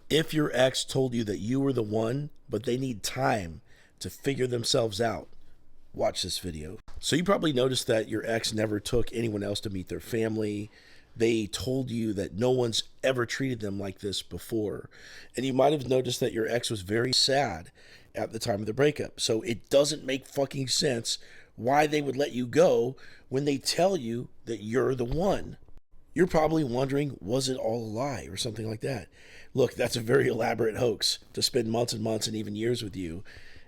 If your ex told you that you were the one, but they need time to figure themselves out, watch this video. So you probably noticed that your ex never took anyone else to meet their family. They told you that no one's ever treated them like this before. And you might have noticed that your ex was very sad at the time of the breakup. So it doesn't make fucking sense why they would let you go when they tell you that you're the one. You're probably wondering, was it all a lie or something like that? Look, that's a very elaborate hoax to spend months and months and even years with you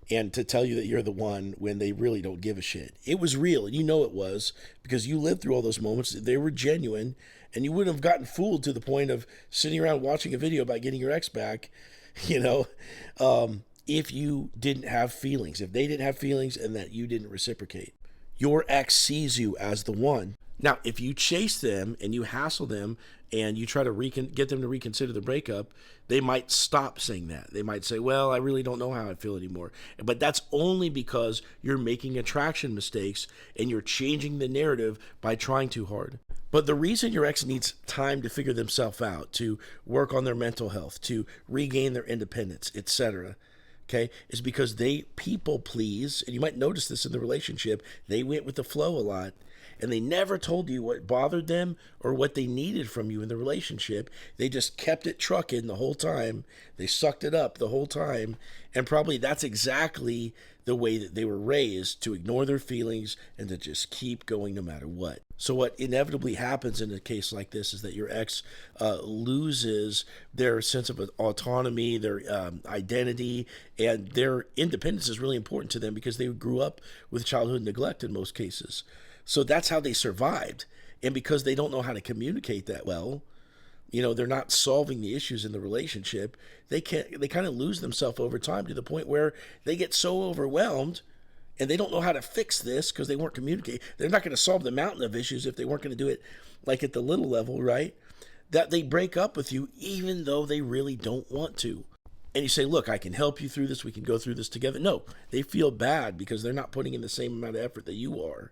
and to tell you that you're the one when they really don't give a shit. It was real, and you know it was because you lived through all those moments. They were genuine, and you wouldn't have gotten fooled to the point of sitting around watching a video about getting your ex back, you know, if you didn't have feelings, if they didn't have feelings and that you didn't reciprocate. Your ex sees you as the one. Now, if you chase them and you hassle them and you try to get them to reconsider the breakup, they might stop saying that. They might say, well, I really don't know how I feel anymore. But that's only because you're making attraction mistakes and you're changing the narrative by trying too hard. But the reason your ex needs time to figure themselves out, to work on their mental health, to regain their independence, etc., okay, is because they people please, and you might notice this in the relationship, they went with the flow a lot, and they never told you what bothered them or what they needed from you in the relationship. They just kept it trucking the whole time. They sucked it up the whole time, and probably that's exactly the way that they were raised, to ignore their feelings and to just keep going no matter what. So what inevitably happens in a case like this is that your ex loses their sense of autonomy, their identity, and their independence is really important to them because they grew up with childhood neglect in most cases. So that's how they survived. And because they don't know how to communicate that well, you know, they're not solving the issues in the relationship. They kind of lose themselves over time to the point where they get so overwhelmed and they don't know how to fix this because they weren't communicating. They're not going to solve the mountain of issues if they weren't going to do it like at the little level, right? That they break up with you even though they really don't want to. And you say, look, I can help you through this. We can go through this together. No, they feel bad because they're not putting in the same amount of effort that you are.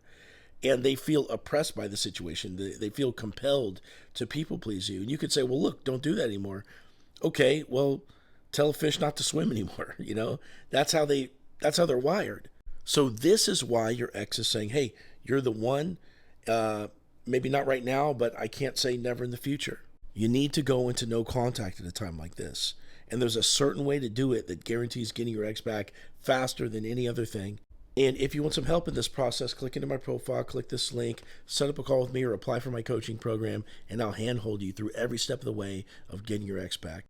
And they feel oppressed by the situation. They feel compelled to people please you. And you could say, well, look, don't do that anymore. Okay, well, tell a fish not to swim anymore. You know, that's how they're wired. So this is why your ex is saying, hey, you're the one. Maybe not right now, but I can't say never in the future. You need to go into no contact at a time like this. And there's a certain way to do it that guarantees getting your ex back faster than any other thing. And if you want some help in this process, click into my profile, click this link, set up a call with me or apply for my coaching program, and I'll handhold you through every step of the way of getting your ex back.